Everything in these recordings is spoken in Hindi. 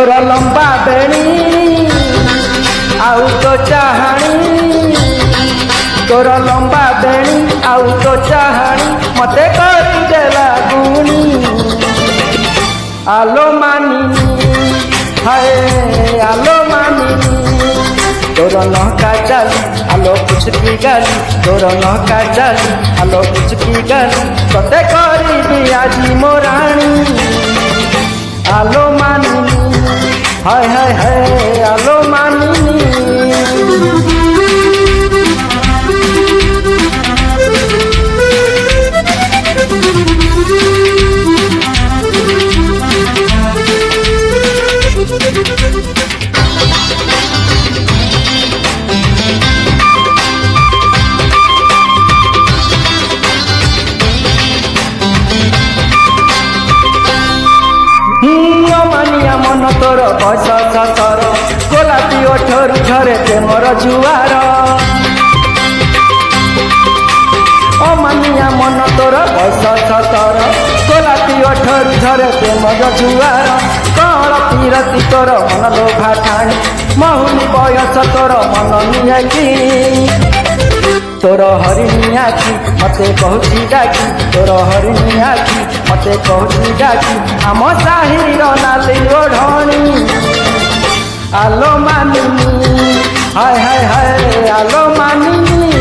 तोर लंबा बेणी आउ तो चाहाणी तोर लंबा बेणी आउ तो चाहाणी मते करी देला गुणी आलो मानिनी हाय आलो मानिनी तोर नहका चाली आलो पुचकी गाली तोर नहका चाली आलो पुचकी गाली तते करी आजी मोराणी आलो मानिनी हाय हाय हाय आलो मानिनी मानिया मन तोर बयस सतर गोलापी ओठरू झरे प्रेमर जुआर मानिया मन तोर बयस सतर गोलापी ओठरू झरे प्रेमर जुआर कल पीरती तोर मन लोभा ठाणी महुनी बयस तोर मन नियाकी तोर हरिणी आखि मते कहूची डाकी तोर हरिणी आखि मते कहूची डाकी आम साहिर नाली ओढ़णी आलो मानिनी हाय हाय हाय आलो मानिनी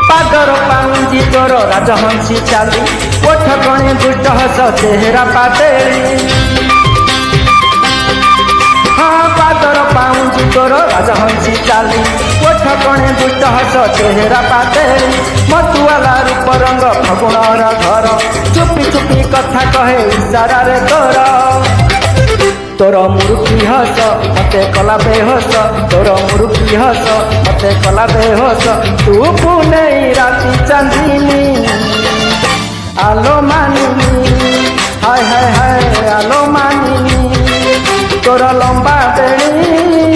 पागर पाउंजी तोर राजहंसी चाली ओठ कणी दुष्ट हस चेहरा पातेली हाँ पागर पाउंजी तोर राजहंसी चाली ओठ कणी दुष्ट हस चेहरा पातेली मधुआला रूप रंग फगुणर घर चुपी चुपी कथा कहे इशारा रे तोर मुरुकी हस मते कला बेहस तोर मुरुकी हस मते कला बेहस तू पुणे राती चांदनी आलो मानिनी हाय हाय हाय आलो मानिनी तोर लंबा बेणी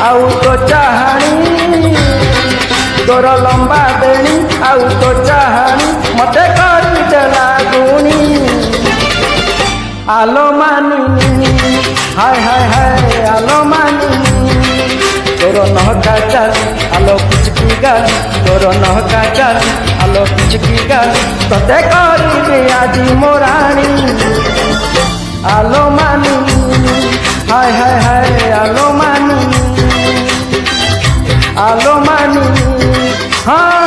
आउ तो चाहाणी तोर लंबा बेणी आउ तो चाहाणी मते करी देला गुणी आलो मानिनी हाय हाय हाय आलो मानिनी तोर नहका चाली आलो पुचकी गाली तोर नहका चाली आलो पुचकी गाली तते करी आजी मोराणी आलो मानिनी हाय हाय हाय आलो मानिनी हाँ।